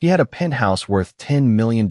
He had a penthouse worth $10 million.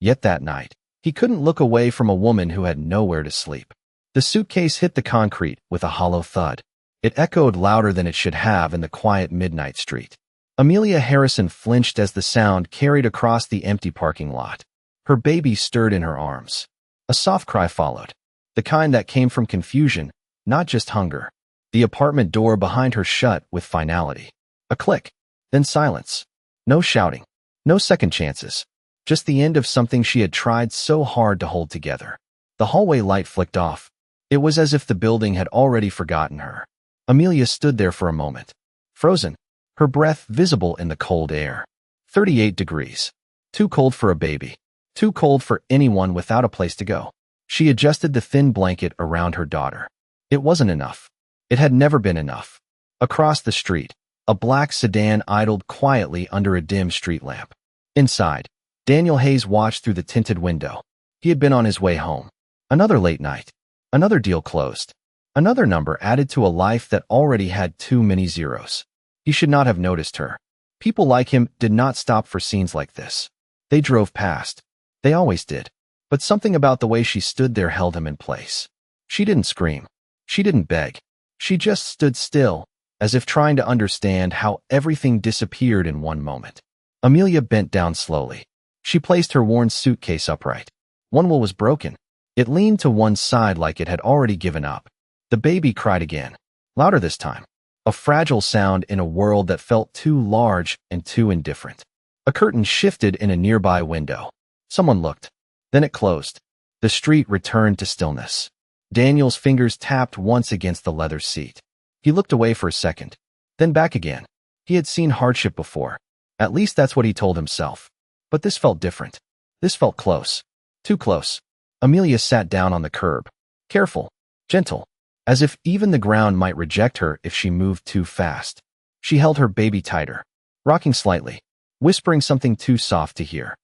Yet that night, he couldn't look away from a woman who had nowhere to sleep. The suitcase hit the concrete with a hollow thud. It echoed louder than it should have in the quiet midnight street. Amelia Harrison flinched as the sound carried across the empty parking lot. Her baby stirred in her arms. A soft cry followed, the kind that came from confusion, not just hunger. The apartment door behind her shut with finality. A click, then silence. No shouting, no second chances. Just the end of something she had tried so hard to hold together. The hallway light flicked off. It was as if the building had already forgotten her. Amelia stood there for a moment, frozen, her breath visible in the cold air. 38 degrees. Too cold for a baby. Too cold for anyone without a place to go. She adjusted the thin blanket around her daughter. It wasn't enough. It had never been enough. Across the street, a black sedan idled quietly under a dim street lamp. Inside, Daniel Hayes watched through the tinted window. He had been on his way home. Another late night. Another deal closed. Another number added to a life that already had too many zeros. He should not have noticed her. People like him did not stop for scenes like this. They drove past. They always did. But something about the way she stood there held him in place. She didn't scream. She didn't beg. She just stood still, as if trying to understand how everything disappeared in one moment. Amelia bent down slowly. She placed her worn suitcase upright. One wheel was broken. It leaned to one side like it had already given up. The baby cried again, louder this time. A fragile sound in a world that felt too large and too indifferent. A curtain shifted in a nearby window. Someone looked. Then it closed. The street returned to stillness. Daniel's fingers tapped once against the leather seat. He looked away for a second, then back again. He had seen hardship before. At least that's what he told himself. But this felt different. This felt close. Too close. Amelia sat down on the curb. Careful. Gentle. As if even the ground might reject her if she moved too fast. She held her baby tighter, rocking slightly, whispering something too soft to hear.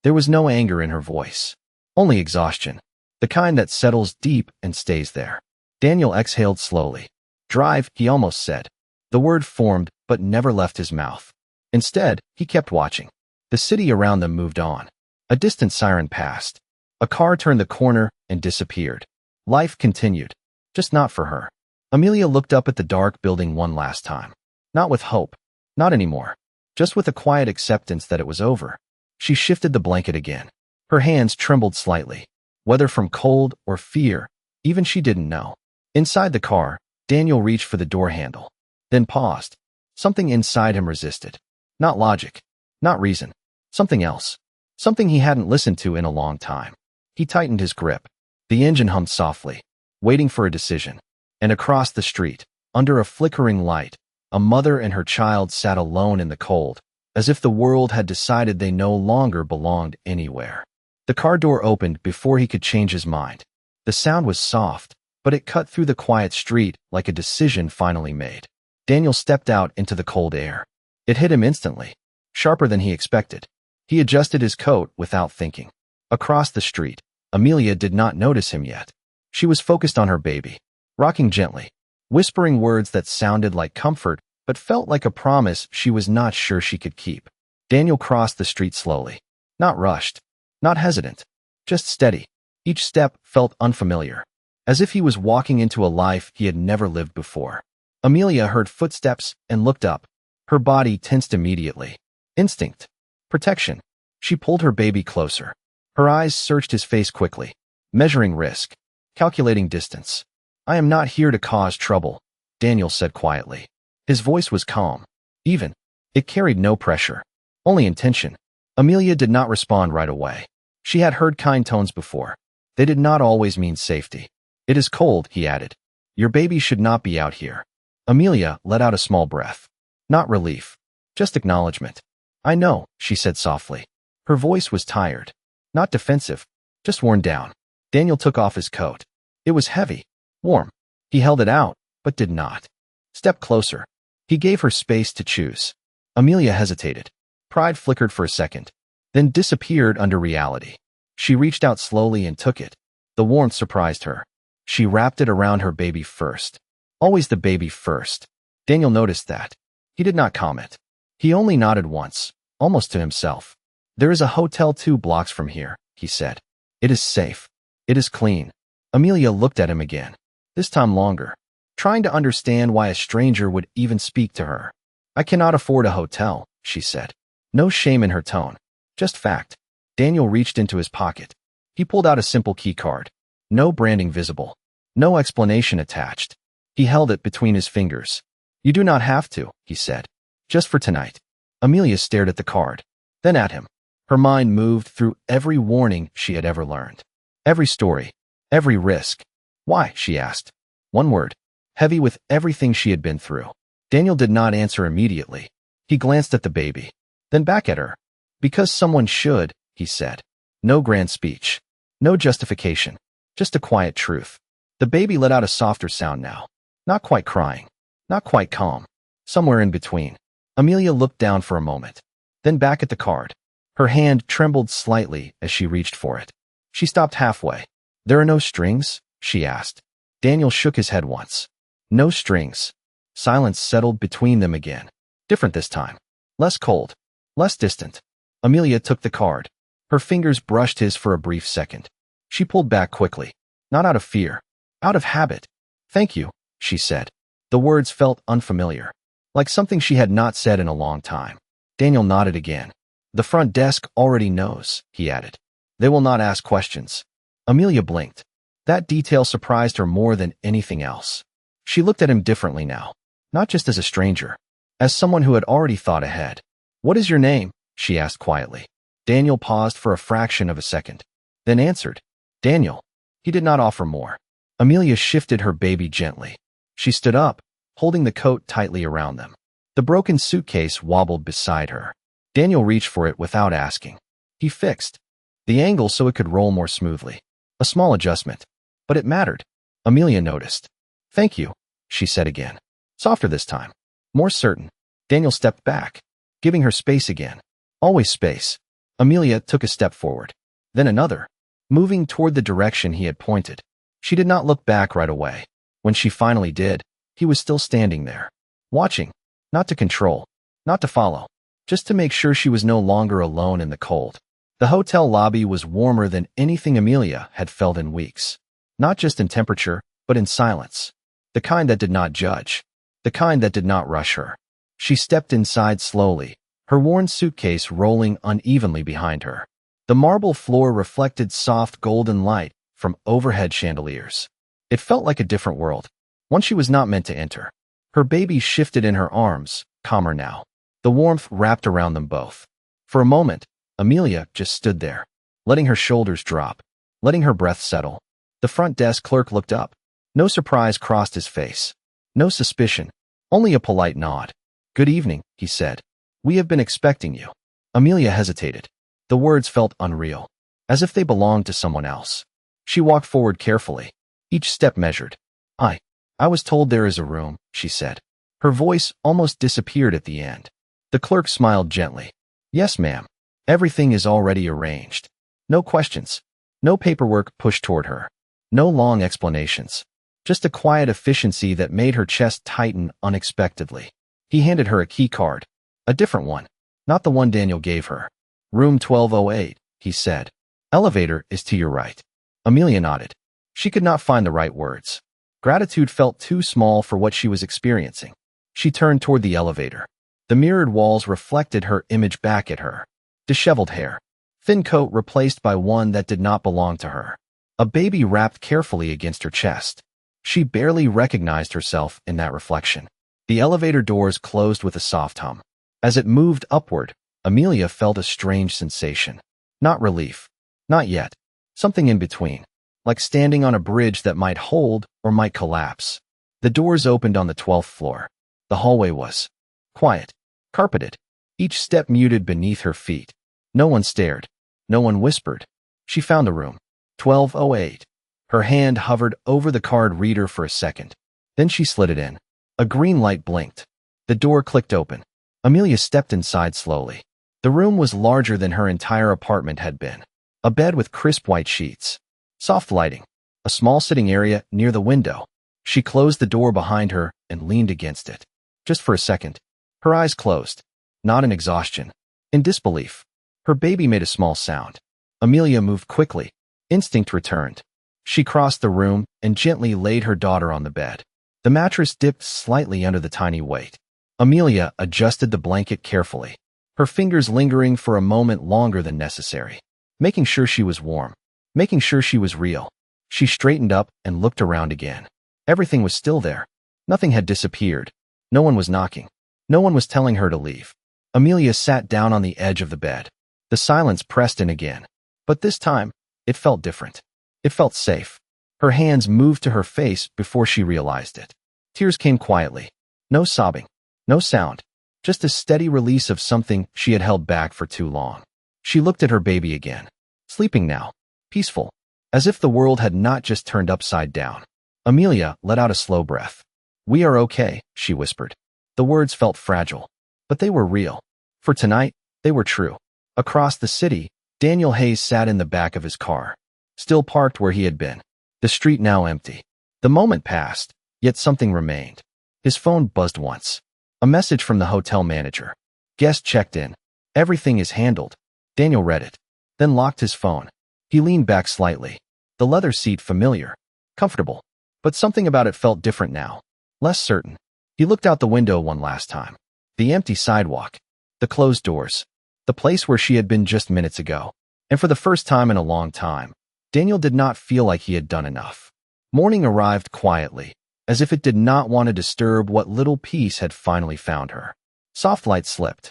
There was no anger in her voice. Only exhaustion. The kind that settles deep and stays there. Daniel exhaled slowly. Drive, he almost said. The word formed but never left his mouth. Instead, he kept watching. The city around them moved on. A distant siren passed. A car turned the corner and disappeared. Life continued. Just not for her. Amelia looked up at the dark building one last time. Not with hope. Not anymore. Just with a quiet acceptance that it was over. She shifted the blanket again. Her hands trembled slightly. Whether from cold or fear, even she didn't know. Inside the car, Daniel reached for the door handle. Then paused. Something inside him resisted. Not logic. Not reason. Something else. Something he hadn't listened to in a long time. He tightened his grip. The engine hummed softly, waiting for a decision. And across the street, under a flickering light, a mother and her child sat alone in the cold, as if the world had decided they no longer belonged anywhere. The car door opened before he could change his mind. The sound was soft, but it cut through the quiet street like a decision finally made. Daniel stepped out into the cold air. It hit him instantly, sharper than he expected. He adjusted his coat without thinking. Across the street, Amelia did not notice him yet. She was focused on her baby, rocking gently, whispering words that sounded like comfort but felt like a promise she was not sure she could keep. Daniel crossed the street slowly, not rushed, not hesitant, just steady. Each step felt unfamiliar, as if he was walking into a life he had never lived before. Amelia heard footsteps and looked up. Her body tensed immediately. Instinct. Protection. She pulled her baby closer. Her eyes searched his face quickly, measuring risk, calculating distance. "I am not here to cause trouble," Daniel said quietly. His voice was calm, even. It carried no pressure, only intention. Amelia did not respond right away. She had heard kind tones before. They did not always mean safety. "It is cold," he added. "Your baby should not be out here." Amelia let out a small breath. Not relief, just acknowledgement. "I know," she said softly. Her voice was tired, not defensive, just worn down. Daniel took off his coat. It was heavy, warm. He held it out, but did not. Step closer. He gave her space to choose. Amelia hesitated. Pride flickered for a second, then disappeared under reality. She reached out slowly and took it. The warmth surprised her. She wrapped it around her baby first. Always the baby first. Daniel noticed that. He did not comment. He only nodded once, almost to himself. "There is a hotel 2 blocks from here," he said. "It is safe. It is clean." Amelia looked at him again, this time longer, trying to understand why a stranger would even speak to her. "I cannot afford a hotel," she said. No shame in her tone, just fact. Daniel reached into his pocket. He pulled out a simple key card. No branding visible. No explanation attached. He held it between his fingers. "You do not have to," he said. "Just for tonight." Amelia stared at the card, then at him. Her mind moved through every warning she had ever learned. Every story. Every risk. "Why?" she asked. One word, heavy with everything she had been through. Daniel did not answer immediately. He glanced at the baby, then back at her. "Because someone should," he said. No grand speech. No justification. Just a quiet truth. The baby let out a softer sound now. Not quite crying. Not quite calm. Somewhere in between. Amelia looked down for a moment, then back at the card. Her hand trembled slightly as she reached for it. She stopped halfway. "There are no strings?" she asked. Daniel shook his head once. No strings. Silence settled between them again. Different this time. Less cold. Less distant. Amelia took the card. Her fingers brushed his for a brief second. She pulled back quickly. Not out of fear. Out of habit. "Thank you," she said. The words felt unfamiliar, like something she had not said in a long time. Daniel nodded again. "The front desk already knows," he added. "They will not ask questions." Amelia blinked. That detail surprised her more than anything else. She looked at him differently now, not just as a stranger, as someone who had already thought ahead. "What is your name?" she asked quietly. Daniel paused for a fraction of a second, then answered, "Daniel." He did not offer more. Amelia shifted her baby gently. She stood up, holding the coat tightly around them. The broken suitcase wobbled beside her. Daniel reached for it without asking. He fixed the angle so it could roll more smoothly. A small adjustment, but it mattered. Amelia noticed. "Thank you," she said again. Softer this time. More certain. Daniel stepped back, giving her space again. Always space. Amelia took a step forward, then another, moving toward the direction he had pointed. She did not look back right away. When she finally did, he was still standing there, watching, not to control, not to follow, just to make sure she was no longer alone in the cold. The hotel lobby was warmer than anything Amelia had felt in weeks, not just in temperature, but in silence. The kind that did not judge, the kind that did not rush her. She stepped inside slowly, her worn suitcase rolling unevenly behind her. The marble floor reflected soft golden light from overhead chandeliers. It felt like a different world, one she was not meant to enter. Her baby shifted in her arms, calmer now. The warmth wrapped around them both. For a moment, Amelia just stood there, letting her shoulders drop, letting her breath settle. The front desk clerk looked up. No surprise crossed his face. No suspicion, only a polite nod. "Good evening," he said. "We have been expecting you." Amelia hesitated. The words felt unreal, as if they belonged to someone else. She walked forward carefully, each step measured. I was told there is a room," she said. Her voice almost disappeared at the end. The clerk smiled gently. "Yes, ma'am. Everything is already arranged. No questions. No paperwork pushed toward her. No long explanations. Just a quiet efficiency that made her chest tighten unexpectedly." He handed her a key card. A different one, not the one Daniel gave her. "Room 1208, he said. "Elevator is to your right." Amelia nodded. She could not find the right words. Gratitude felt too small for what she was experiencing. She turned toward the elevator. The mirrored walls reflected her image back at her. Disheveled hair. Thin coat replaced by one that did not belong to her. A baby wrapped carefully against her chest. She barely recognized herself in that reflection. The elevator doors closed with a soft hum. As it moved upward, Amelia felt a strange sensation. Not relief. Not yet. Something in between. Like standing on a bridge that might hold or might collapse. The doors opened on the 12th floor. The hallway was quiet, carpeted, each step muted beneath her feet. No one stared. No one whispered. She found the room. 1208. Her hand hovered over the card reader for a second. Then she slid it in. A green light blinked. The door clicked open. Amelia stepped inside slowly. The room was larger than her entire apartment had been. A bed with crisp white sheets. Soft lighting. A small sitting area near the window. She closed the door behind her and leaned against it. Just for a second. Her eyes closed. Not in exhaustion. In disbelief, her baby made a small sound. Amelia moved quickly. Instinct returned. She crossed the room and gently laid her daughter on the bed. The mattress dipped slightly under the tiny weight. Amelia adjusted the blanket carefully, her fingers lingering for a moment longer than necessary, making sure she was warm, making sure she was real. She straightened up and looked around again. Everything was still there. Nothing had disappeared. No one was knocking. No one was telling her to leave. Amelia sat down on the edge of the bed. The silence pressed in again. But this time, it felt different. It felt safe. Her hands moved to her face before she realized it. Tears came quietly. No sobbing. No sound. Just a steady release of something she had held back for too long. She looked at her baby again. Sleeping now. Peaceful. As if the world had not just turned upside down. Amelia let out a slow breath. "We are okay," she whispered. The words felt fragile, but they were real. For tonight, they were true. Across the city, Daniel Hayes sat in the back of his car, still parked where he had been. The street now empty. The moment passed, yet something remained. His phone buzzed once. A message from the hotel manager. Guest checked in. "Everything is handled." Daniel read it, then locked his phone. He leaned back slightly. The leather seat familiar, comfortable, but something about it felt different now, less certain. He looked out the window one last time. The empty sidewalk, the closed doors, the place where she had been just minutes ago. And for the first time in a long time, Daniel did not feel like he had done enough. Morning arrived quietly, as if it did not want to disturb what little peace had finally found her. Soft light slipped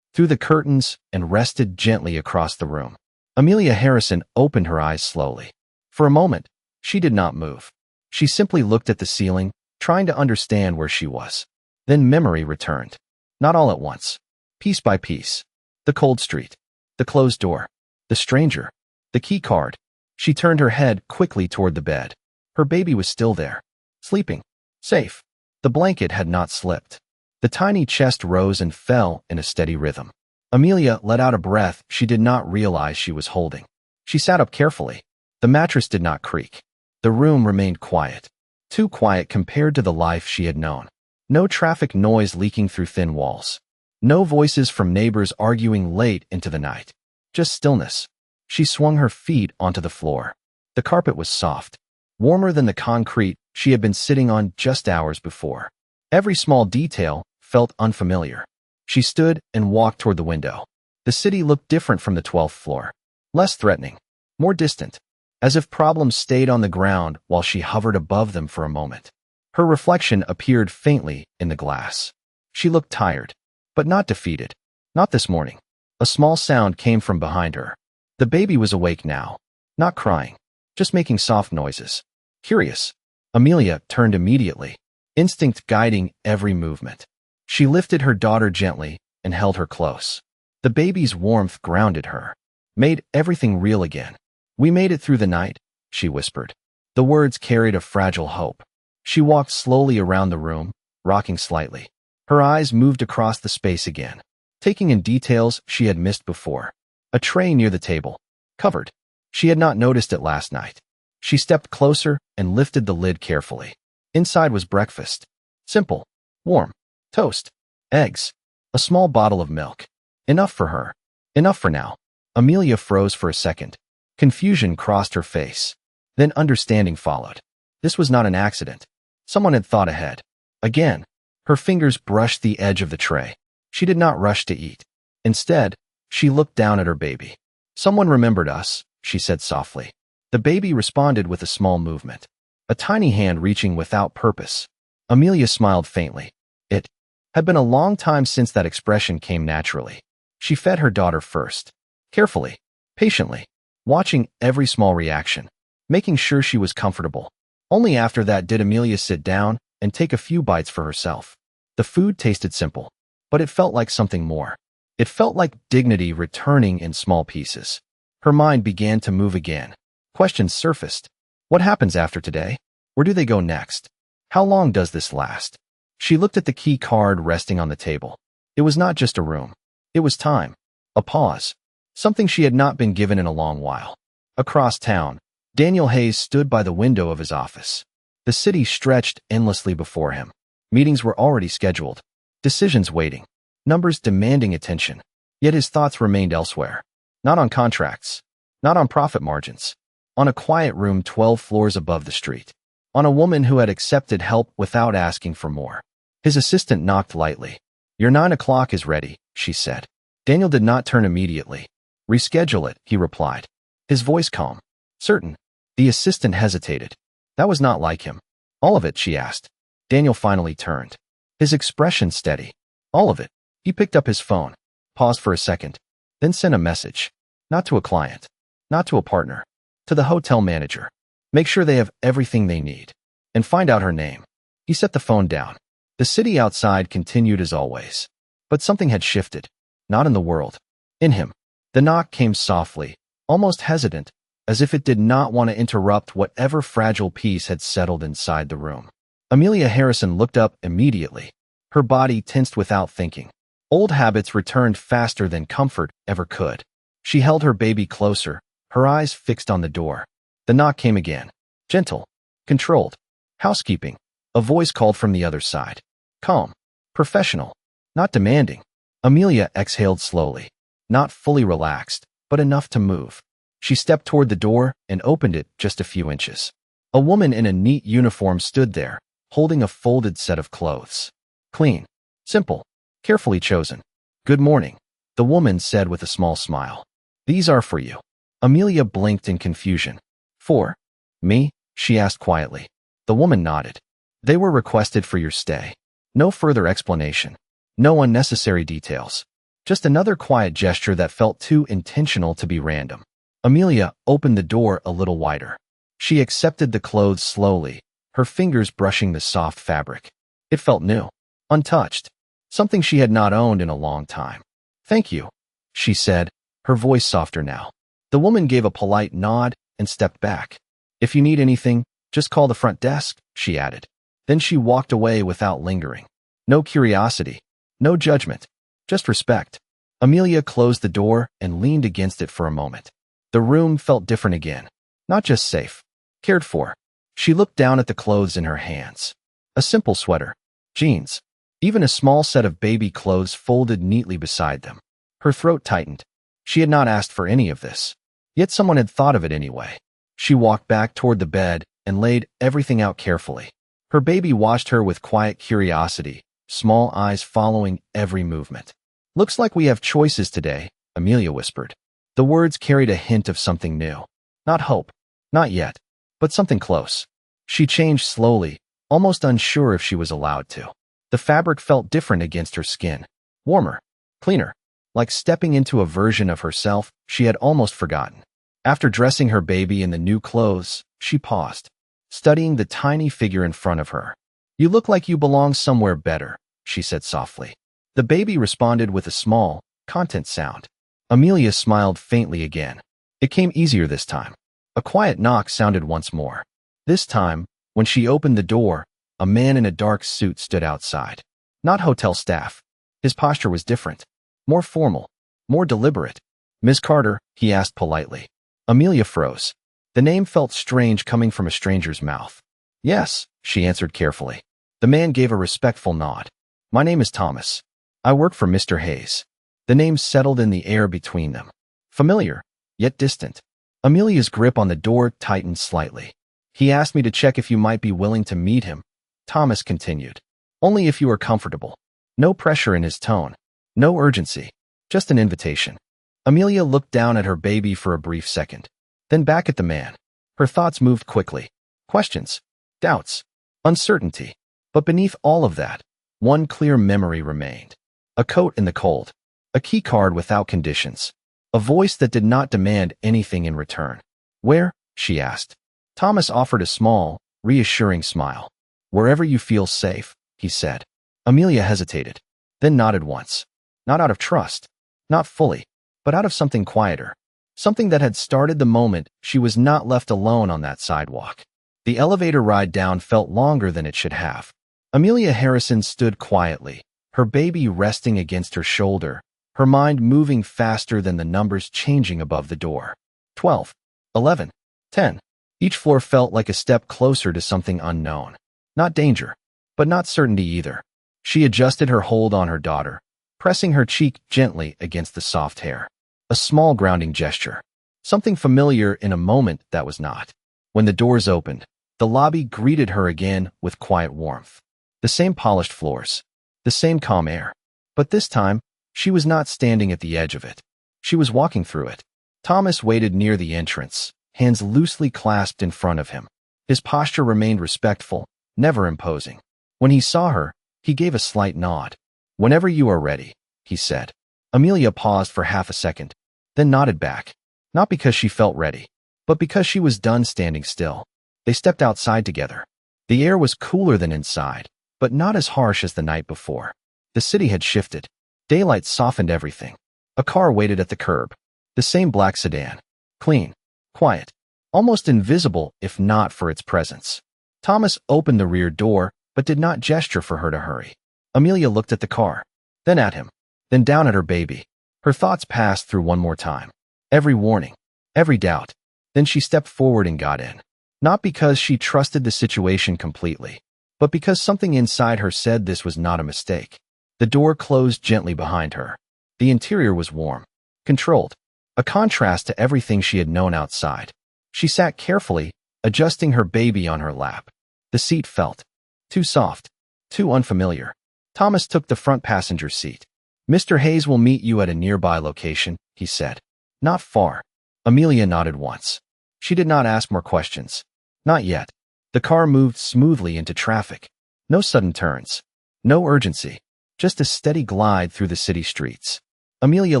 through the curtains and rested gently across the room. Amelia Harrison opened her eyes slowly. For a moment, she did not move. She simply looked at the ceiling, trying to understand where she was. Then memory returned. Not all at once. Piece by piece. The cold street. The closed door. The stranger. The key card. She turned her head quickly toward the bed. Her baby was still there. Sleeping. Safe. The blanket had not slipped. The tiny chest rose and fell in a steady rhythm. Amelia let out a breath she did not realize she was holding. She sat up carefully. The mattress did not creak. The room remained quiet. Too quiet compared to the life she had known. No traffic noise leaking through thin walls. No voices from neighbors arguing late into the night. Just stillness. She swung her feet onto the floor. The carpet was soft, warmer than the concrete she had been sitting on just hours before. Every small detail felt unfamiliar. She stood and walked toward the window. The city looked different from the 12th floor. Less threatening. More distant. As if problems stayed on the ground while she hovered above them for a moment. Her reflection appeared faintly in the glass. She looked tired, but not defeated. Not this morning. A small sound came from behind her. The baby was awake now. Not crying. Just making soft noises. Curious. Amelia turned immediately, instinct guiding every movement. She lifted her daughter gently and held her close. The baby's warmth grounded her, made everything real again. "We made it through the night," she whispered. The words carried a fragile hope. She walked slowly around the room, rocking slightly. Her eyes moved across the space again, taking in details she had missed before. A tray near the table, covered. She had not noticed it last night. She stepped closer and lifted the lid carefully. Inside was breakfast. Simple, warm, toast, eggs, a small bottle of milk. Enough for her. Enough for now. Amelia froze for a second. Confusion crossed her face. Then understanding followed. This was not an accident. Someone had thought ahead. Again, her fingers brushed the edge of the tray. She did not rush to eat. Instead, she looked down at her baby. "Someone remembered us," she said softly. The baby responded with a small movement, a tiny hand reaching without purpose. Amelia smiled faintly. It had been a long time since that expression came naturally. She fed her daughter first, carefully, patiently, watching every small reaction, making sure she was comfortable. Only after that did Amelia sit down and take a few bites for herself. The food tasted simple, but it felt like something more. It felt like dignity returning in small pieces. Her mind began to move again. Questions surfaced. What happens after today? Where do they go next? How long does this last? She looked at the key card resting on the table. It was not just a room. It was time. A pause. Something she had not been given in a long while. Across town, Daniel Hayes stood by the window of his office. The city stretched endlessly before him. Meetings were already scheduled. Decisions waiting. Numbers demanding attention. Yet his thoughts remained elsewhere. Not on contracts. Not on profit margins. On a quiet room 12 floors above the street. On a woman who had accepted help without asking for more. His assistant knocked lightly. "Your 9 o'clock is ready," she said. Daniel did not turn immediately. "Reschedule it," he replied. His voice calm. "Certain." The assistant hesitated. That was not like him. "All of it?" she asked. Daniel finally turned. His expression steady. "All of it." He picked up his phone, paused for a second, then sent a message. Not to a client. Not to a partner. To the hotel manager. Make sure they have everything they need. And find out her name. He set the phone down. The city outside continued as always. But something had shifted. Not in the world. In him. The knock came softly, almost hesitant, as if it did not want to interrupt whatever fragile peace had settled inside the room. Amelia Harrison looked up immediately. Her body tensed without thinking. Old habits returned faster than comfort ever could. She held her baby closer, her eyes fixed on the door. The knock came again. Gentle. Controlled. "Housekeeping." A voice called from the other side. Calm. Professional. Not demanding. Amelia exhaled slowly. Not fully relaxed, but enough to move. She stepped toward the door and opened it just a few inches. A woman in a neat uniform stood there, holding a folded set of clothes. Clean. Simple. Carefully chosen. "Good morning," the woman said with a small smile. "These are for you." Amelia blinked in confusion. "For me?" she asked quietly. The woman nodded. "They were requested for your stay." No further explanation. No unnecessary details. Just another quiet gesture that felt too intentional to be random. Amelia opened the door a little wider. She accepted the clothes slowly, her fingers brushing the soft fabric. It felt new. Untouched. Something she had not owned in a long time. "Thank you," she said, her voice softer now. The woman gave a polite nod and stepped back. "If you need anything, just call the front desk," she added. Then she walked away without lingering. No curiosity. No judgment. Just respect. Amelia closed the door and leaned against it for a moment. The room felt different again. Not just safe. Cared for. She looked down at the clothes in her hands. A simple sweater. Jeans. Even a small set of baby clothes folded neatly beside them. Her throat tightened. She had not asked for any of this. Yet someone had thought of it anyway. She walked back toward the bed and laid everything out carefully. Her baby watched her with quiet curiosity, small eyes following every movement. "Looks like we have choices today," Amelia whispered. The words carried a hint of something new. Not hope. Not yet. But something close. She changed slowly, almost unsure if she was allowed to. The fabric felt different against her skin. Warmer. Cleaner. Like stepping into a version of herself she had almost forgotten. After dressing her baby in the new clothes, she paused, studying the tiny figure in front of her. "You look like you belong somewhere better," she said softly. The baby responded with a small, content sound. Amelia smiled faintly again. It came easier this time. A quiet knock sounded once more. This time, when she opened the door, a man in a dark suit stood outside. Not hotel staff. His posture was different. More formal. More deliberate. "Miss Carter?" he asked politely. Amelia froze. The name felt strange coming from a stranger's mouth. "Yes," she answered carefully. The man gave a respectful nod. "My name is Thomas. I work for Mr. Hayes." The name settled in the air between them. Familiar, yet distant. Amelia's grip on the door tightened slightly. "He asked me to check if you might be willing to meet him," Thomas continued. "Only if you are comfortable." No pressure in his tone. No urgency. Just an invitation. Amelia looked down at her baby for a brief second, then back at the man. Her thoughts moved quickly. Questions. Doubts. Uncertainty. But beneath all of that, one clear memory remained. A coat in the cold. A key card without conditions. A voice that did not demand anything in return. "Where?" she asked. Thomas offered a small, reassuring smile. "Wherever you feel safe," he said. Amelia hesitated, then nodded once. Not out of trust. Not fully. But out of something quieter. Something that had started the moment she was not left alone on that sidewalk. The elevator ride down felt longer than it should have. Amelia Harrison stood quietly, her baby resting against her shoulder, her mind moving faster than the numbers changing above the door. 12, 11, 10. Each floor felt like a step closer to something unknown. Not danger, but not certainty either. She adjusted her hold on her daughter, pressing her cheek gently against the soft hair. A small grounding gesture. Something familiar in a moment that was not. When the doors opened, the lobby greeted her again with quiet warmth. The same polished floors. The same calm air. But this time, she was not standing at the edge of it. She was walking through it. Thomas waited near the entrance, hands loosely clasped in front of him. His posture remained respectful, never imposing. When he saw her, he gave a slight nod. "Whenever you are ready," he said. Amelia paused for half a second, then nodded back. Not because she felt ready, but because she was done standing still. They stepped outside together. The air was cooler than inside, but not as harsh as the night before. The city had shifted. Daylight softened everything. A car waited at the curb. The same black sedan. Clean. Quiet. Almost invisible if not for its presence. Thomas opened the rear door, but did not gesture for her to hurry. Amelia looked at the car, then at him, then down at her baby. Her thoughts passed through one more time. Every warning, every doubt. Then she stepped forward and got in. Not because she trusted the situation completely, but because something inside her said this was not a mistake. The door closed gently behind her. The interior was warm, controlled, a contrast to everything she had known outside. She sat carefully, adjusting her baby on her lap. The seat felt too soft, too unfamiliar. Thomas took the front passenger seat. "Mr. Hayes will meet you at a nearby location," he said. "Not far." Amelia nodded once. She did not ask more questions. Not yet. The car moved smoothly into traffic. No sudden turns. No urgency. Just a steady glide through the city streets. Amelia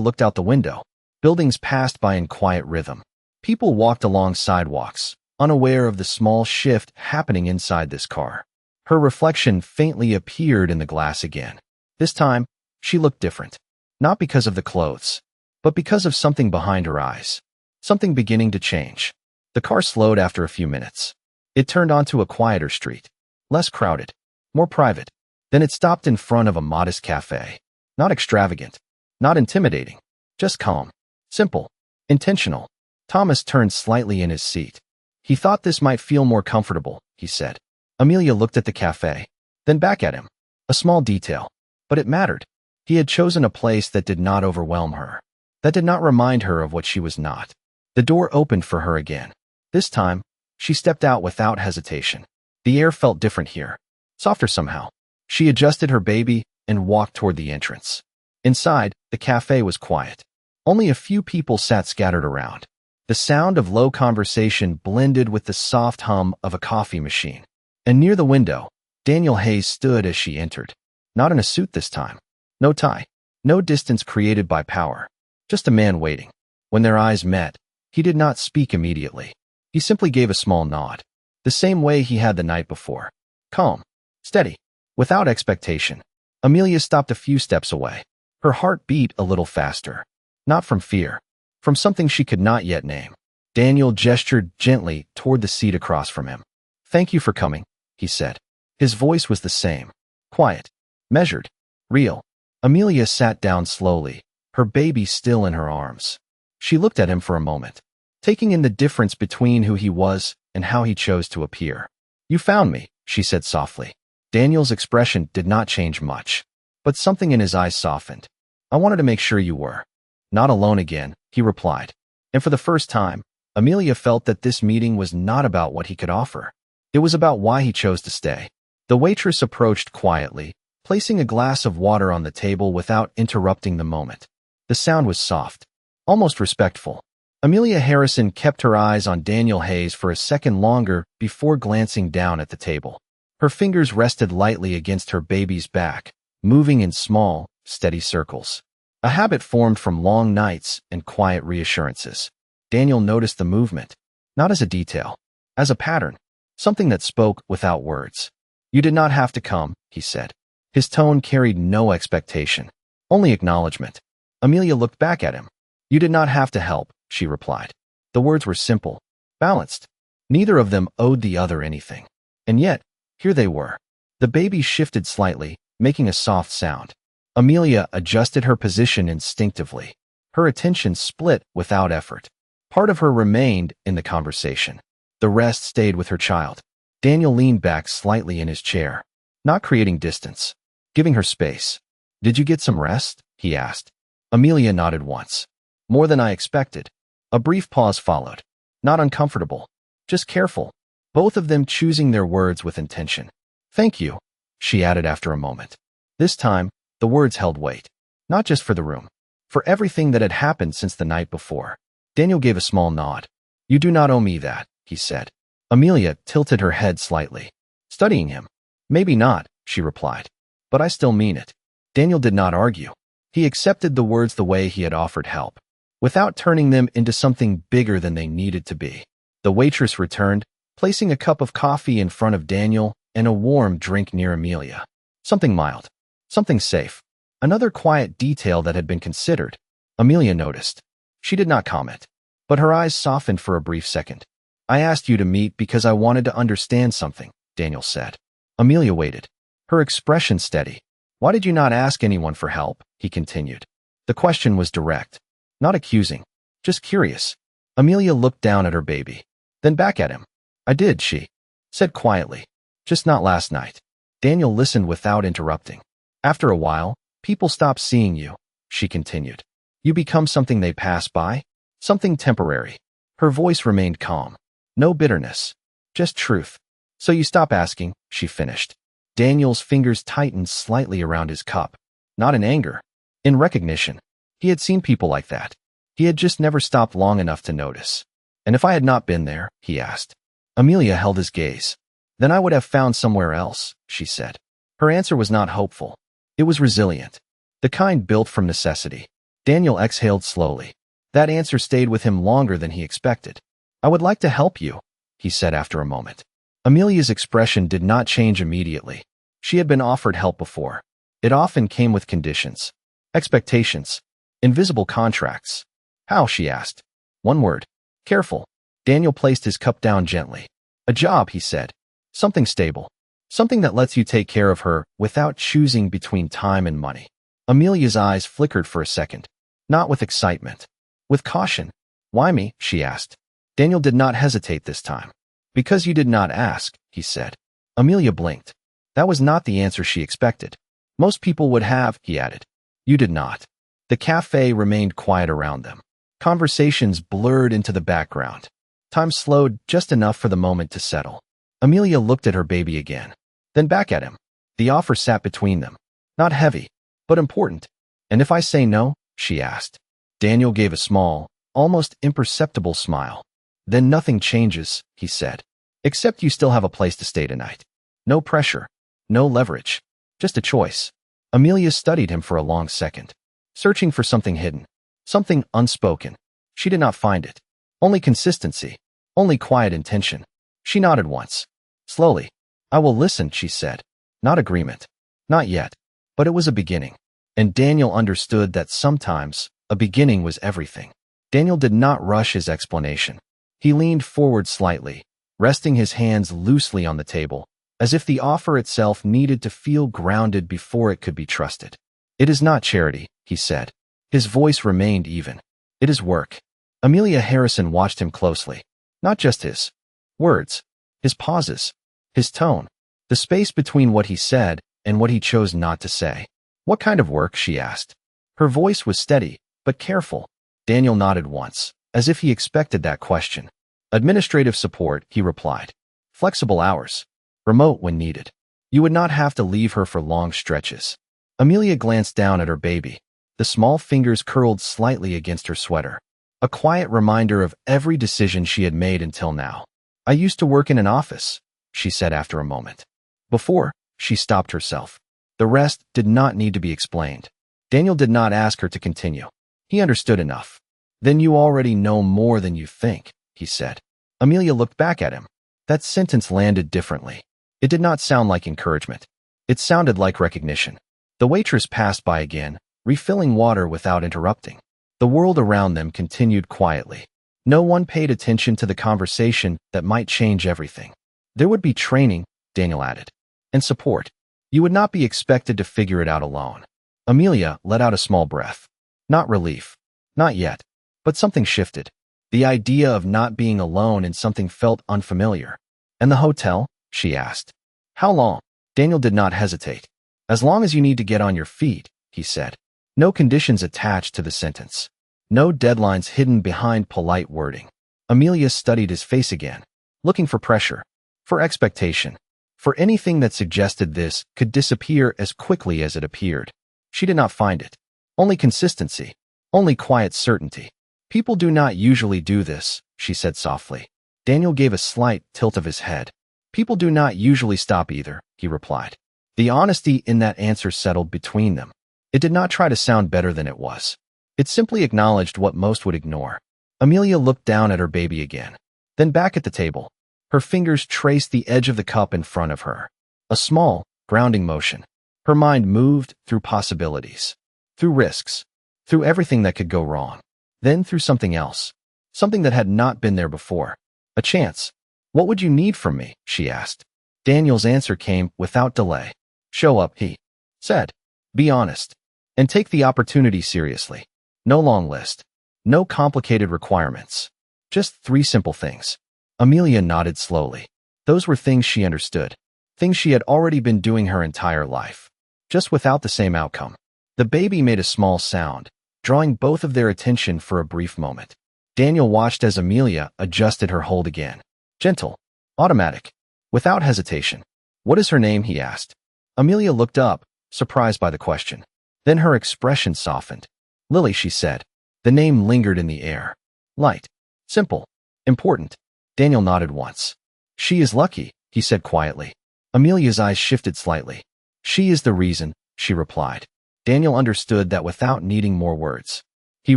looked out the window. Buildings passed by in quiet rhythm. People walked along sidewalks, unaware of the small shift happening inside this car. Her reflection faintly appeared in the glass again. This time, she looked different. Not because of the clothes, but because of something behind her eyes. Something beginning to change. The car slowed after a few minutes. It turned onto a quieter street. Less crowded. More private. Then it stopped in front of a modest cafe. Not extravagant. Not intimidating. Just calm. Simple. Intentional. Thomas turned slightly in his seat. "He thought this might feel more comfortable," he said. Amelia looked at the cafe, then back at him. A small detail. But it mattered. He had chosen a place that did not overwhelm her. That did not remind her of what she was not. The door opened for her again. This time, she stepped out without hesitation. The air felt different here. Softer somehow. She adjusted her baby and walked toward the entrance. Inside, the cafe was quiet. Only a few people sat scattered around. The sound of low conversation blended with the soft hum of a coffee machine. And near the window, Daniel Hayes stood as she entered. Not in a suit this time. No tie. No distance created by power. Just a man waiting. When their eyes met, he did not speak immediately. He simply gave a small nod. The same way he had the night before. Calm. Steady. Without expectation. Amelia stopped a few steps away. Her heart beat a little faster. Not from fear. From something she could not yet name. Daniel gestured gently toward the seat across from him. "Thank you for coming," he said. His voice was the same. Quiet. Measured. Real. Amelia sat down slowly, her baby still in her arms. She looked at him for a moment, taking in the difference between who he was and how he chose to appear. "You found me," she said softly. Daniel's expression did not change much, but something in his eyes softened. "I wanted to make sure you were not alone again," he replied. And for the first time, Amelia felt that this meeting was not about what he could offer. It was about why he chose to stay. The waitress approached quietly, placing a glass of water on the table without interrupting the moment. The sound was soft, almost respectful. Amelia Harrison kept her eyes on Daniel Hayes for a second longer before glancing down at the table. Her fingers rested lightly against her baby's back, moving in small, steady circles. A habit formed from long nights and quiet reassurances. Daniel noticed the movement, not as a detail, as a pattern, something that spoke without words. "You did not have to come," he said. His tone carried no expectation, only acknowledgement. Amelia looked back at him. "You did not have to help," she replied. The words were simple, balanced. Neither of them owed the other anything. And yet, here they were. The baby shifted slightly, making a soft sound. Amelia adjusted her position instinctively. Her attention split without effort. Part of her remained in the conversation. The rest stayed with her child. Daniel leaned back slightly in his chair, not creating distance, giving her space. Did you get some rest? He asked. Amelia nodded once. More than I expected. A brief pause followed. Not uncomfortable. Just careful. Both of them choosing their words with intention. Thank you, she added after a moment. This time, the words held weight. Not just for the room. For everything that had happened since the night before. Daniel gave a small nod. You do not owe me that, he said. Amelia tilted her head slightly. Studying him? Maybe not, she replied. But I still mean it. Daniel did not argue. He accepted the words the way he had offered help, without turning them into something bigger than they needed to be. The waitress returned, placing a cup of coffee in front of Daniel and a warm drink near Amelia. Something mild. Something safe. Another quiet detail that had been considered. Amelia noticed. She did not comment, but her eyes softened for a brief second. I asked you to meet because I wanted to understand something, Daniel said. Amelia waited, her expression steady. Why did you not ask anyone for help? He continued. The question was direct, not accusing, just curious. Amelia looked down at her baby, then back at him. I did, she said quietly. Just not last night. Daniel listened without interrupting. After a while, people stop seeing you, she continued. You become something they pass by, something temporary. Her voice remained calm. No bitterness, just truth. So you stop asking, she finished. Daniel's fingers tightened slightly around his cup, not in anger, in recognition. He had seen people like that. He had just never stopped long enough to notice. And if I had not been there, he asked. Amelia held his gaze. Then I would have found somewhere else, she said. Her answer was not hopeful. It was resilient, the kind built from necessity. Daniel exhaled slowly. That answer stayed with him longer than he expected. I would like to help you, he said after a moment. Amelia's expression did not change immediately. She had been offered help before. It often came with conditions, expectations, invisible contracts. How, she asked. One word. Careful. Daniel placed his cup down gently. A job, he said. Something stable. Something that lets you take care of her without choosing between time and money. Amelia's eyes flickered for a second. Not with excitement. With caution. Why me? She asked. Daniel did not hesitate this time. Because you did not ask, he said. Amelia blinked. That was not the answer she expected. Most people would have, he added. You did not. The cafe remained quiet around them. Conversations blurred into the background. Time slowed just enough for the moment to settle. Amelia looked at her baby again, then back at him. The offer sat between them. Not heavy, but important. And if I say no? She asked. Daniel gave a small, almost imperceptible smile. Then nothing changes, he said. Except you still have a place to stay tonight. No pressure. No leverage. Just a choice. Amelia studied him for a long second, searching for something hidden, something unspoken. She did not find it. Only consistency. Only quiet intention. She nodded once. Slowly. I will listen, she said. Not agreement. Not yet. But it was a beginning. And Daniel understood that sometimes a beginning was everything. Daniel did not rush his explanation. He leaned forward slightly, resting his hands loosely on the table, as if the offer itself needed to feel grounded before it could be trusted. It is not charity, he said. His voice remained even. It is work. Amelia Harrison watched him closely. Not just his words, his pauses, his tone, the space between what he said and what he chose not to say. What kind of work? She asked. Her voice was steady, but careful. Daniel nodded once, as if he expected that question. Administrative support, he replied. Flexible hours. Remote when needed. You would not have to leave her for long stretches. Amelia glanced down at her baby. The small fingers curled slightly against her sweater. A quiet reminder of every decision she had made until now. I used to work in an office, she said after a moment. Before, she stopped herself. The rest did not need to be explained. Daniel did not ask her to continue. He understood enough. Then you already know more than you think, he said. Amelia looked back at him. That sentence landed differently. It did not sound like encouragement. It sounded like recognition. The waitress passed by again, refilling water without interrupting. The world around them continued quietly. No one paid attention to the conversation that might change everything. There would be training, Daniel added, and support. You would not be expected to figure it out alone. Amelia let out a small breath. Not relief. Not yet. But something shifted. The idea of not being alone in something felt unfamiliar. And the hotel? She asked. How long? Daniel did not hesitate. As long as you need to get on your feet, he said. No conditions attached to the sentence. No deadlines hidden behind polite wording. Amelia studied his face again, looking for pressure, for expectation, for anything that suggested this could disappear as quickly as it appeared. She did not find it. Only consistency. Only quiet certainty. People do not usually do this, she said softly. Daniel gave a slight tilt of his head. People do not usually stop either, he replied. The honesty in that answer settled between them. It did not try to sound better than it was. It simply acknowledged what most would ignore. Amelia looked down at her baby again, then back at the table. Her fingers traced the edge of the cup in front of her. A small, grounding motion. Her mind moved through possibilities, through risks, through everything that could go wrong, then through something else, something that had not been there before. A chance. What would you need from me? She asked. Daniel's answer came without delay. Show up, he said. Be honest. And take the opportunity seriously. No long list. No complicated requirements. Just 3 simple things. Amelia nodded slowly. Those were things she understood. Things she had already been doing her entire life. Just without the same outcome. The baby made a small sound, drawing both of their attention for a brief moment. Daniel watched as Amelia adjusted her hold again. Gentle. Automatic. Without hesitation. What is her name? He asked. Amelia looked up, surprised by the question. Then her expression softened. Lily, she said. The name lingered in the air. Light. Simple. Important. Daniel nodded once. She is lucky, he said quietly. Amelia's eyes shifted slightly. She is the reason, she replied. Daniel understood that without needing more words. He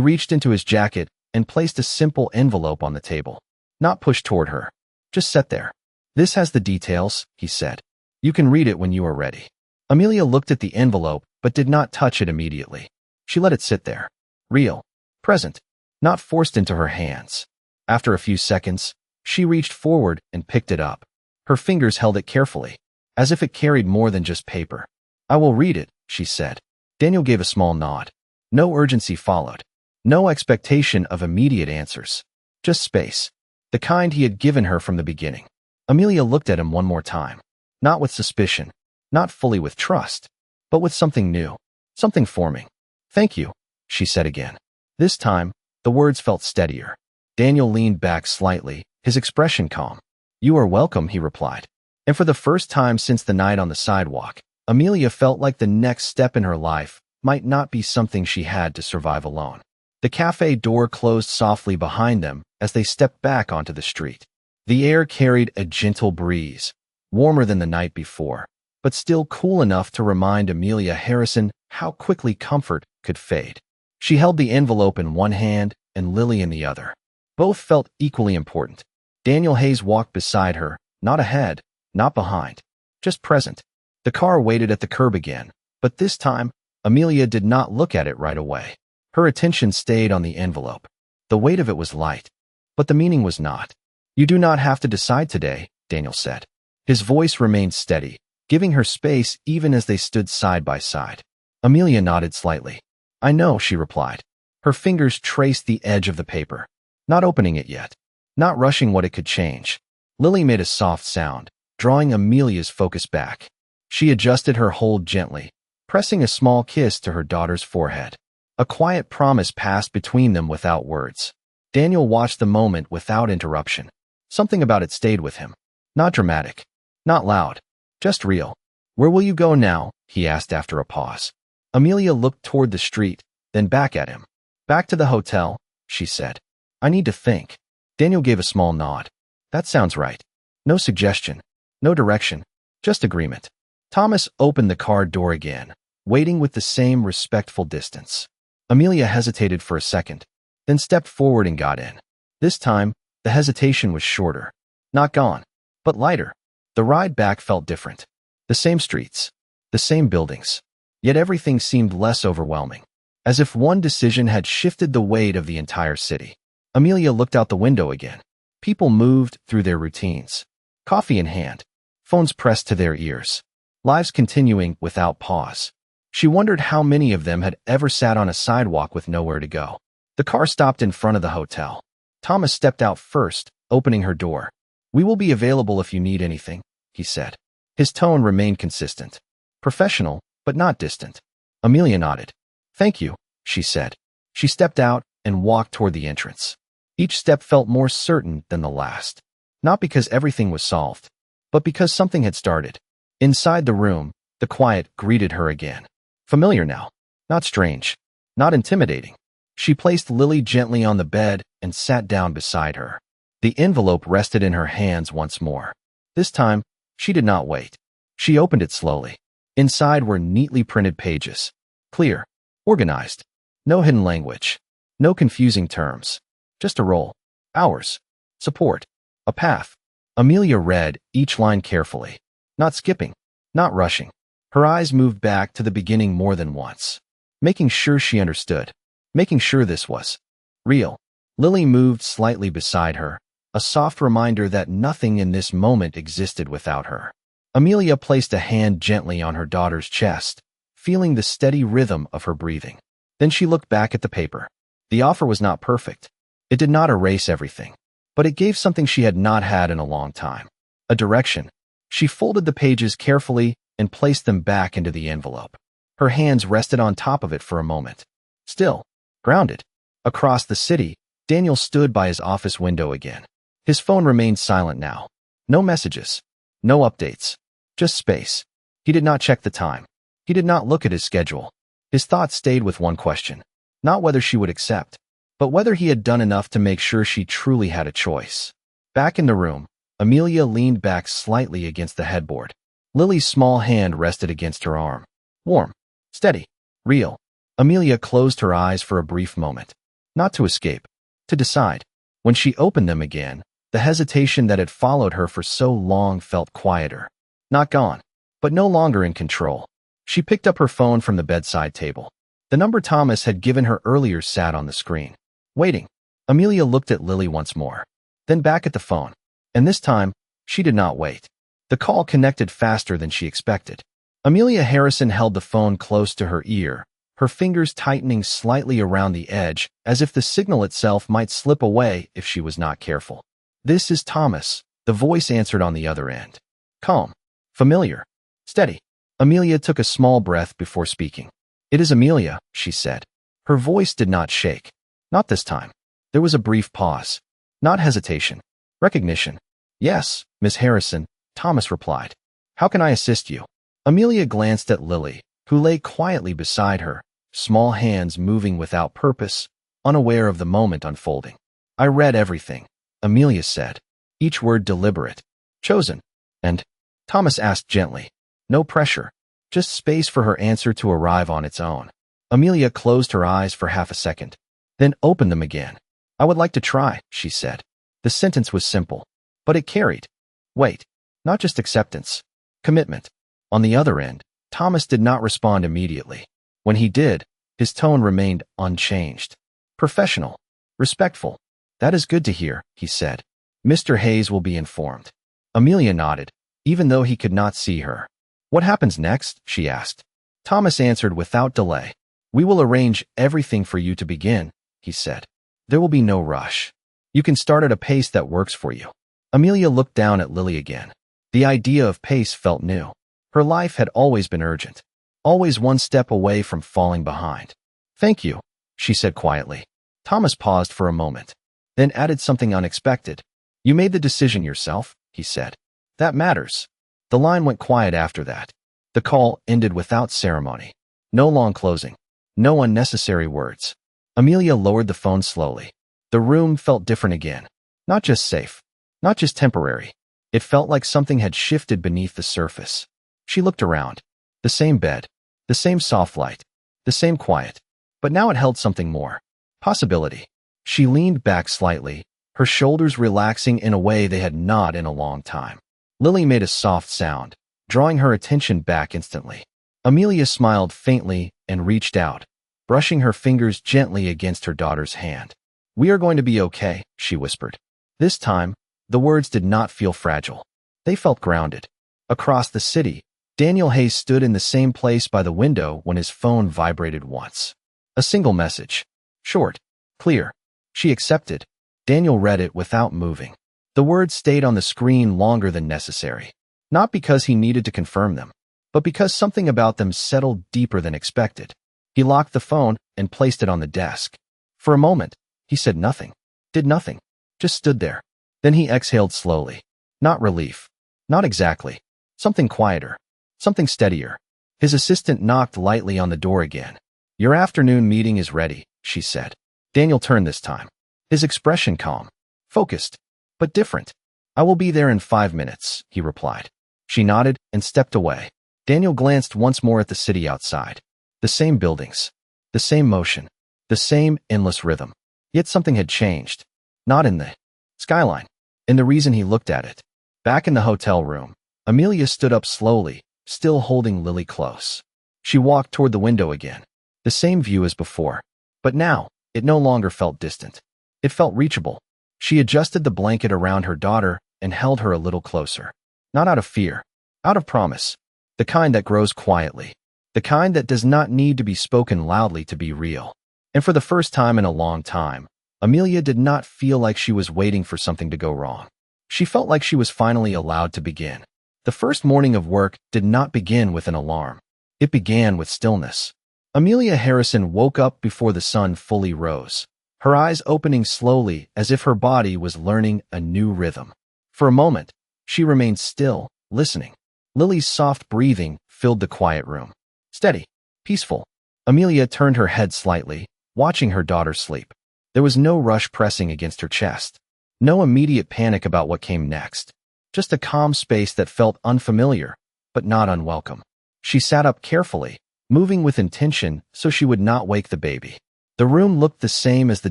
reached into his jacket and placed a simple envelope on the table. Not pushed toward her. Just set there. This has the details, he said. You can read it when you are ready. Amelia looked at the envelope but did not touch it immediately. She let it sit there. Real. Present. Not forced into her hands. After a few seconds, she reached forward and picked it up. Her fingers held it carefully, as if it carried more than just paper. I will read it, she said. Daniel gave a small nod. No urgency followed. No expectation of immediate answers. Just space. The kind he had given her from the beginning. Amelia looked at him one more time. Not with suspicion. Not fully with trust. But with something new. Something forming. Thank you, she said again. This time, the words felt steadier. Daniel leaned back slightly, his expression calm. You are welcome, he replied. And for the first time since the night on the sidewalk, Amelia felt like the next step in her life might not be something she had to survive alone. The cafe door closed softly behind them as they stepped back onto the street. The air carried a gentle breeze, warmer than the night before, but still cool enough to remind Amelia Harrison how quickly comfort could fade. She held the envelope in one hand and Lily in the other. Both felt equally important. Daniel Hayes walked beside her, not ahead, not behind, just present. The car waited at the curb again, but this time, Amelia did not look at it right away. Her attention stayed on the envelope. The weight of it was light, but the meaning was not. You do not have to decide today, Daniel said. His voice remained steady, giving her space even as they stood side by side. Amelia nodded slightly. I know, she replied. Her fingers traced the edge of the paper, not opening it yet, not rushing what it could change. Lily made a soft sound, drawing Amelia's focus back. She adjusted her hold gently, pressing a small kiss to her daughter's forehead. A quiet promise passed between them without words. Daniel watched the moment without interruption. Something about it stayed with him. Not dramatic, not loud, just real. Where will you go now? He asked after a pause. Amelia looked toward the street, then back at him. Back to the hotel, she said. I need to think. Daniel gave a small nod. That sounds right. No suggestion, no direction, just agreement. Thomas opened the car door again, waiting with the same respectful distance. Amelia hesitated for a second, then stepped forward and got in. This time, the hesitation was shorter. Not gone, but lighter. The ride back felt different. The same streets, the same buildings. Yet everything seemed less overwhelming, as if one decision had shifted the weight of the entire city. Amelia looked out the window again. People moved through their routines. Coffee in hand, phones pressed to their ears. Lives continuing without pause. She wondered how many of them had ever sat on a sidewalk with nowhere to go. The car stopped in front of the hotel. Thomas stepped out first, opening her door. We will be available if you need anything, he said. His tone remained consistent. Professional, but not distant. Amelia nodded. Thank you, she said. She stepped out and walked toward the entrance. Each step felt more certain than the last. Not because everything was solved, but because something had started. Inside the room, the quiet greeted her again. Familiar now. Not strange. Not intimidating. She placed Lily gently on the bed and sat down beside her. The envelope rested in her hands once more. This time, she did not wait. She opened it slowly. Inside were neatly printed pages. Clear. Organized. No hidden language. No confusing terms. Just a roll. Hours. Support. A path. Amelia read each line carefully. Not skipping. Not rushing. Her eyes moved back to the beginning more than once. Making sure she understood. Making sure this was real. Lily moved slightly beside her, a soft reminder that nothing in this moment existed without her. Amelia placed a hand gently on her daughter's chest, feeling the steady rhythm of her breathing. Then she looked back at the paper. The offer was not perfect. It did not erase everything, but it gave something she had not had in a long time. A direction. She folded the pages carefully and placed them back into the envelope. Her hands rested on top of it for a moment. Still, grounded. Across the city, Daniel stood by his office window again. His phone remained silent now. No messages. No updates. Just space. He did not check the time. He did not look at his schedule. His thoughts stayed with one question. Not whether she would accept, but whether he had done enough to make sure she truly had a choice. Back in the room, Amelia leaned back slightly against the headboard. Lily's small hand rested against her arm. Warm. Steady. Real. Amelia closed her eyes for a brief moment. Not to escape. To decide. When she opened them again, the hesitation that had followed her for so long felt quieter. Not gone, but no longer in control. She picked up her phone from the bedside table. The number Thomas had given her earlier sat on the screen. Waiting. Amelia looked at Lily once more. Then back at the phone. And this time, she did not wait. The call connected faster than she expected. Amelia Harrison held the phone close to her ear, her fingers tightening slightly around the edge, as if the signal itself might slip away if she was not careful. This is Thomas, the voice answered on the other end. Calm. Familiar. Steady. Amelia took a small breath before speaking. It is Amelia, she said. Her voice did not shake. Not this time. There was a brief pause. Not hesitation. Recognition. Yes, Miss Harrison, Thomas replied. How can I assist you? Amelia glanced at Lily, who lay quietly beside her, small hands moving without purpose, unaware of the moment unfolding. I read everything, Amelia said, each word deliberate, chosen. And Thomas asked gently. No pressure, just space for her answer to arrive on its own. Amelia closed her eyes for half a second, then opened them again. I would like to try, she said. The sentence was simple, but it carried weight, not just acceptance, commitment. On the other end, Thomas did not respond immediately. When he did, his tone remained unchanged. Professional. Respectful. That is good to hear, he said. Mr. Hayes will be informed. Amelia nodded, even though he could not see her. What happens next? She asked. Thomas answered without delay. We will arrange everything for you to begin, he said. There will be no rush. You can start at a pace that works for you. Amelia looked down at Lily again. The idea of pace felt new. Her life had always been urgent, always one step away from falling behind. Thank you, she said quietly. Thomas paused for a moment, then added something unexpected. You made the decision yourself, he said. That matters. The line went quiet after that. The call ended without ceremony. No long closing. No unnecessary words. Amelia lowered the phone slowly. The room felt different again. Not just safe. Not just temporary. It felt like something had shifted beneath the surface. She looked around. The same bed. The same soft light. The same quiet. But now it held something more. Possibility. She leaned back slightly, her shoulders relaxing in a way they had not in a long time. Lily made a soft sound, drawing her attention back instantly. Amelia smiled faintly and reached out, brushing her fingers gently against her daughter's hand. We are going to be okay, she whispered. This time, the words did not feel fragile. They felt grounded. Across the city, Daniel Hayes stood in the same place by the window when his phone vibrated once. A single message. Short. Clear. She accepted. Daniel read it without moving. The words stayed on the screen longer than necessary. Not because he needed to confirm them, but because something about them settled deeper than expected. He locked the phone and placed it on the desk. For a moment, he said nothing, did nothing, just stood there. Then he exhaled slowly. Not relief. Not exactly. Something quieter. Something steadier. His assistant knocked lightly on the door again. "Your afternoon meeting is ready," she said. Daniel turned this time. His expression calm, focused, but different. "I will be there in 5 minutes," he replied. She nodded and stepped away. Daniel glanced once more at the city outside. The same buildings, the same motion, the same endless rhythm. Yet something had changed. Not in the skyline, in the reason he looked at it. Back in the hotel room, Amelia stood up slowly, still holding Lily close. She walked toward the window again. The same view as before. But now, it no longer felt distant. It felt reachable. She adjusted the blanket around her daughter and held her a little closer. Not out of fear, out of promise. The kind that grows quietly. The kind that does not need to be spoken loudly to be real. And for the first time in a long time, Amelia did not feel like she was waiting for something to go wrong. She felt like she was finally allowed to begin. The first morning of work did not begin with an alarm. It began with stillness. Amelia Harrison woke up before the sun fully rose, her eyes opening slowly as if her body was learning a new rhythm. For a moment, she remained still, listening. Lily's soft breathing filled the quiet room. Steady, peaceful. Amelia turned her head slightly, watching her daughter sleep. There was no rush pressing against her chest. No immediate panic about what came next. Just a calm space that felt unfamiliar, but not unwelcome. She sat up carefully, moving with intention so she would not wake the baby. The room looked the same as the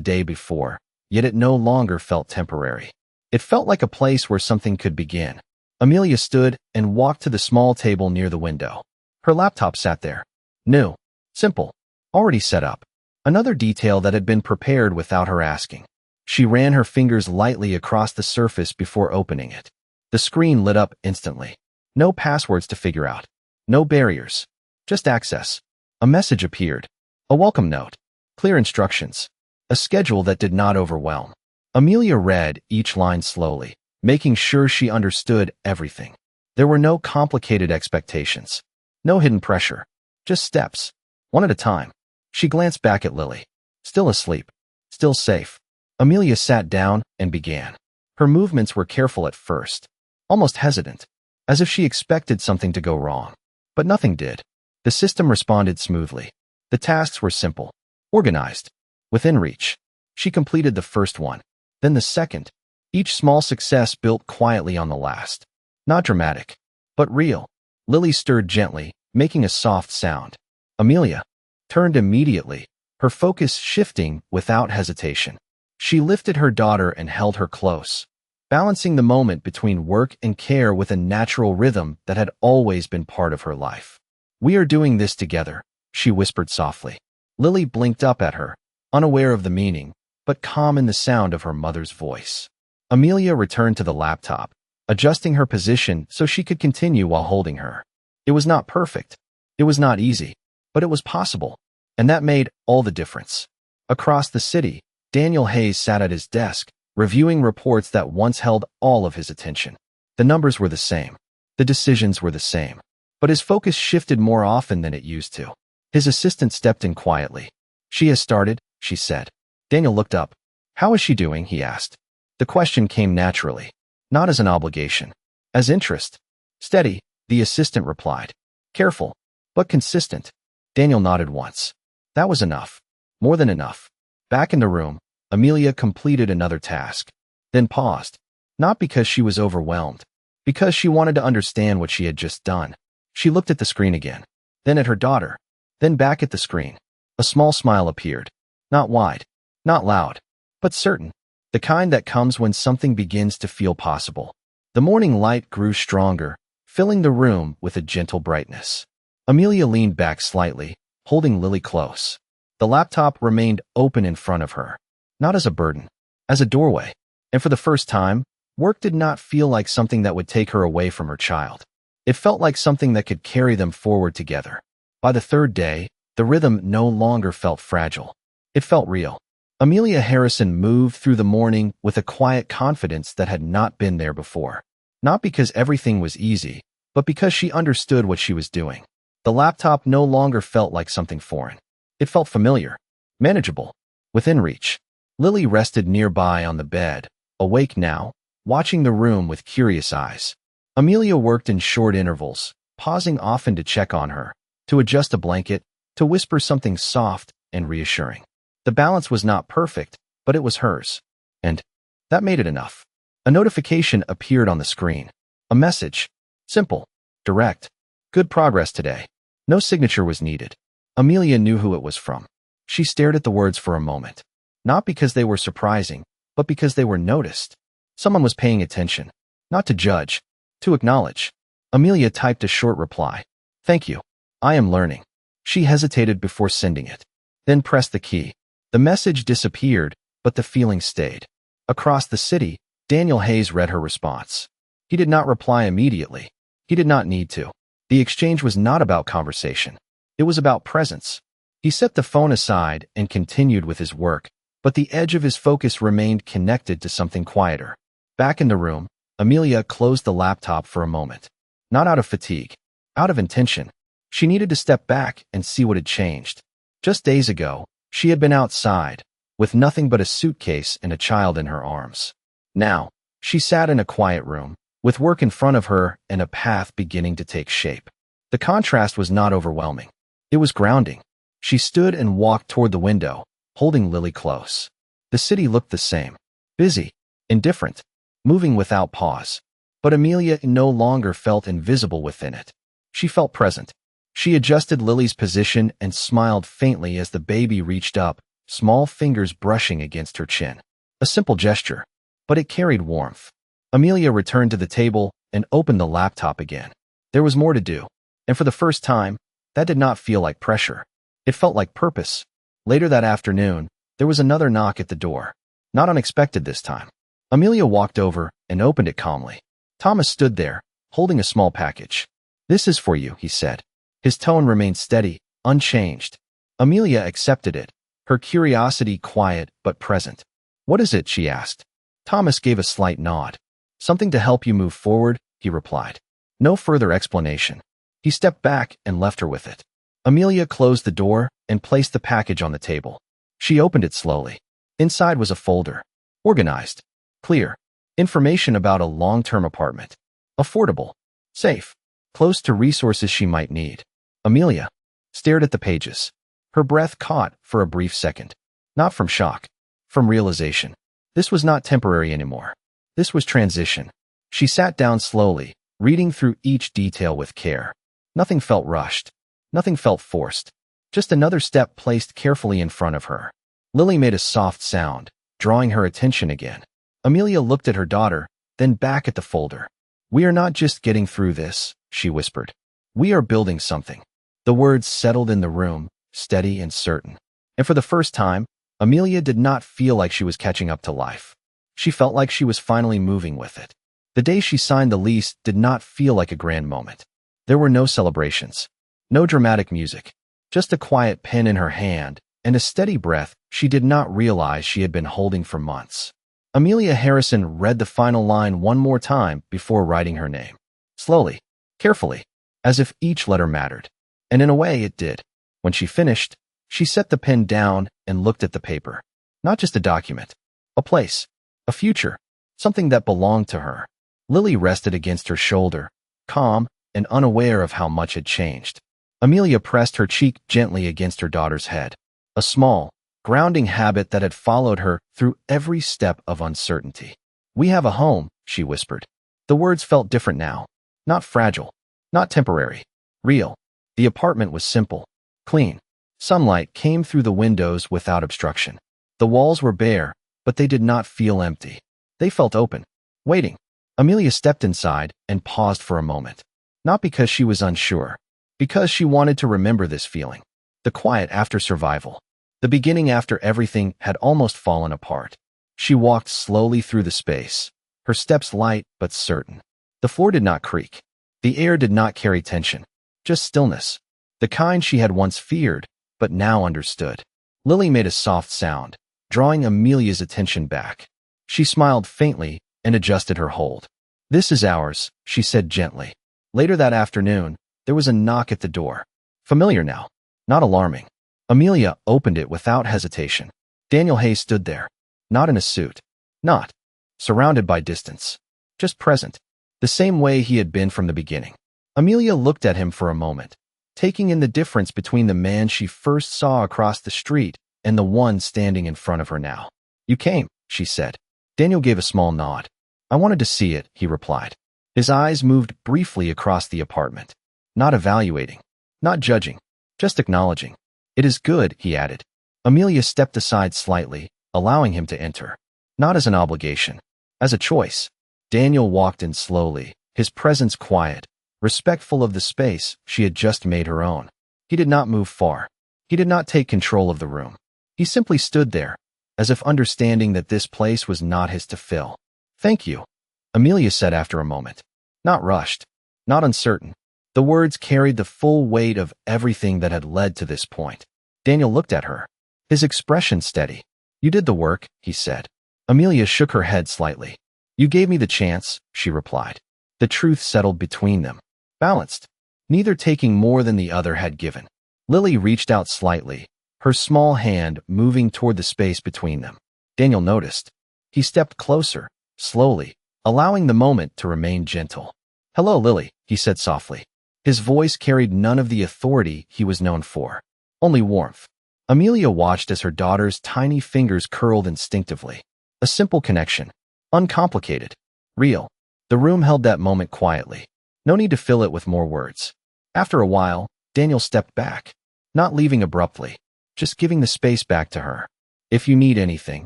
day before, yet it no longer felt temporary. It felt like a place where something could begin. Amelia stood and walked to the small table near the window. Her laptop sat there. New, simple, already set up. Another detail that had been prepared without her asking. She ran her fingers lightly across the surface before opening it. The screen lit up instantly. No passwords to figure out. No barriers. Just access. A message appeared. A welcome note. Clear instructions. A schedule that did not overwhelm. Amelia read each line slowly, making sure she understood everything. There were no complicated expectations. No hidden pressure. Just steps. One at a time. She glanced back at Lily. Still asleep. Still safe. Amelia sat down and began. Her movements were careful at first. Almost hesitant. As if she expected something to go wrong. But nothing did. The system responded smoothly. The tasks were simple. Organized. Within reach. She completed the first one. Then the second. Each small success built quietly on the last. Not dramatic. But real. Lily stirred gently, making a soft sound. Amelia turned immediately, her focus shifting without hesitation. She lifted her daughter and held her close, balancing the moment between work and care with a natural rhythm that had always been part of her life. "We are doing this together," she whispered softly. Lily blinked up at her, unaware of the meaning, but calm in the sound of her mother's voice. Amelia returned to the laptop, adjusting her position so she could continue while holding her. It was not perfect. It was not easy, but it was possible, and that made all the difference. Across the city, Daniel Hayes sat at his desk, reviewing reports that once held all of his attention. The numbers were the same. The decisions were the same. But his focus shifted more often than it used to. His assistant stepped in quietly. "She has started," she said. Daniel looked up. "How is she doing?" he asked. The question came naturally, not as an obligation, as interest. "Steady," the assistant replied. "Careful, but consistent." Daniel nodded once. That was enough. More than enough. Back in the room, Amelia completed another task, then paused. Not because she was overwhelmed, because she wanted to understand what she had just done. She looked at the screen again, then at her daughter, then back at the screen. A small smile appeared. Not wide, not loud, but certain. The kind that comes when something begins to feel possible. The morning light grew stronger, filling the room with a gentle brightness. Amelia leaned back slightly, holding Lily close. The laptop remained open in front of her, not as a burden, as a doorway. And for the first time, work did not feel like something that would take her away from her child. It felt like something that could carry them forward together. By the third day, the rhythm no longer felt fragile. It felt real. Amelia Harrison moved through the morning with a quiet confidence that had not been there before. Not because everything was easy, but because she understood what she was doing. The laptop no longer felt like something foreign. It felt familiar, manageable, within reach. Lily rested nearby on the bed, awake now, watching the room with curious eyes. Amelia worked in short intervals, pausing often to check on her, to adjust a blanket, to whisper something soft and reassuring. The balance was not perfect, but it was hers. And that made it enough. A notification appeared on the screen. A message. Simple. Direct. Good progress today. No signature was needed. Amelia knew who it was from. She stared at the words for a moment. Not because they were surprising, but because they were noticed. Someone was paying attention. Not to judge, to acknowledge. Amelia typed a short reply. Thank you. I am learning. She hesitated before sending it. Then pressed the key. The message disappeared, but the feeling stayed. Across the city, Daniel Hayes read her response. He did not reply immediately. He did not need to. The exchange was not about conversation. It was about presence. He set the phone aside and continued with his work, but the edge of his focus remained connected to something quieter. Back in the room, Amelia closed the laptop for a moment. Not out of fatigue, out of intention. She needed to step back and see what had changed. Just days ago, she had been outside, with nothing but a suitcase and a child in her arms. Now, she sat in a quiet room, with work in front of her and a path beginning to take shape. The contrast was not overwhelming. It was grounding. She stood and walked toward the window, holding Lily close. The city looked the same. Busy, indifferent, moving without pause. But Amelia no longer felt invisible within it. She felt present. She adjusted Lily's position and smiled faintly as the baby reached up, small fingers brushing against her chin. A simple gesture, but it carried warmth. Amelia returned to the table and opened the laptop again. There was more to do, and for the first time, that did not feel like pressure. It felt like purpose. Later that afternoon, there was another knock at the door. Not unexpected this time. Amelia walked over and opened it calmly. Thomas stood there, holding a small package. "This is for you," he said. His tone remained steady, unchanged. Amelia accepted it, her curiosity quiet but present. "What is it?" she asked. Thomas gave a slight nod. "Something to help you move forward," he replied. No further explanation. He stepped back and left her with it. Amelia closed the door and placed the package on the table. She opened it slowly. Inside was a folder. Organized. Clear. Information about a long-term apartment. Affordable. Safe. Close to resources she might need. Amelia stared at the pages. Her breath caught for a brief second. Not from shock. From realization. This was not temporary anymore. This was transition. She sat down slowly, reading through each detail with care. Nothing felt rushed. Nothing felt forced. Just another step placed carefully in front of her. Lily made a soft sound, drawing her attention again. Amelia looked at her daughter, then back at the folder. "We are not just getting through this," she whispered. "We are building something." The words settled in the room, steady and certain. And for the first time, Amelia did not feel like she was catching up to life. She felt like she was finally moving with it. The day she signed the lease did not feel like a grand moment. There were no celebrations, no dramatic music, just a quiet pen in her hand and a steady breath she did not realize she had been holding for months. Amelia Harrison read the final line one more time before writing her name. Slowly, carefully, as if each letter mattered. And in a way, it did. When she finished, she set the pen down and looked at the paper. Not just a document. A place. A future. Something that belonged to her. Lily rested against her shoulder, calm and unaware of how much had changed. Amelia pressed her cheek gently against her daughter's head. A small, grounding habit that had followed her through every step of uncertainty. "We have a home," she whispered. The words felt different now. Not fragile. Not temporary. Real. The apartment was simple. Clean. Sunlight came through the windows without obstruction. The walls were bare, but they did not feel empty. They felt open. Waiting. Amelia stepped inside and paused for a moment. Not because she was unsure. Because she wanted to remember this feeling. The quiet after survival. The beginning after everything had almost fallen apart. She walked slowly through the space, her steps light but certain. The floor did not creak. The air did not carry tension. Just stillness. The kind she had once feared, but now understood. Lily made a soft sound, drawing Amelia's attention back. She smiled faintly and adjusted her hold. "This is ours," she said gently. Later that afternoon, there was a knock at the door. Familiar now, not alarming. Amelia opened it without hesitation. Daniel Hay stood there, not in a suit, not surrounded by distance, just present, the same way he had been from the beginning. Amelia looked at him for a moment, taking in the difference between the man she first saw across the street and the one standing in front of her now. "You came," she said. Daniel gave a small nod. "I wanted to see it," he replied. His eyes moved briefly across the apartment, not evaluating, not judging, just acknowledging. "It is good," he added. Amelia stepped aside slightly, allowing him to enter. Not as an obligation, as a choice. Daniel walked in slowly, his presence quiet, respectful of the space she had just made her own. He did not move far. He did not take control of the room. He simply stood there, as if understanding that this place was not his to fill. "Thank you," Amelia said after a moment. Not rushed, not uncertain. The words carried the full weight of everything that had led to this point. Daniel looked at her, his expression steady. "You did the work," he said. Amelia shook her head slightly. "You gave me the chance," she replied. The truth settled between them, balanced, neither taking more than the other had given. Lily reached out slightly, her small hand moving toward the space between them. Daniel noticed. He stepped closer, slowly, allowing the moment to remain gentle. "Hello, Lily," he said softly. His voice carried none of the authority he was known for, only warmth. Amelia watched as her daughter's tiny fingers curled instinctively. A simple connection, uncomplicated, real. The room held that moment quietly. No need to fill it with more words. After a while, Daniel stepped back, not leaving abruptly, just giving the space back to her. "If you need anything,"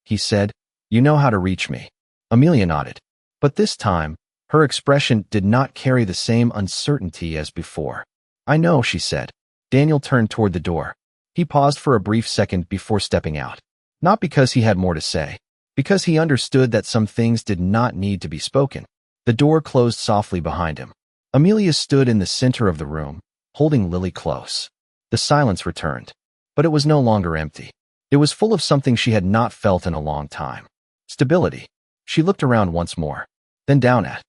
he said, "you know how to reach me." Amelia nodded. But this time, her expression did not carry the same uncertainty as before. "I know," she said. Daniel turned toward the door. He paused for a brief second before stepping out. Not because he had more to say, because he understood that some things did not need to be spoken. The door closed softly behind him. Amelia stood in the center of the room, holding Lily close. The silence returned, but it was no longer empty. It was full of something she had not felt in a long time. Stability. She looked around once more, then down at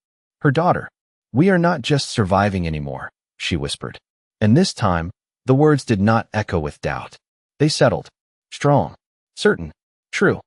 her daughter. "We are not just surviving anymore," she whispered. And this time, the words did not echo with doubt. They settled, strong, certain, true.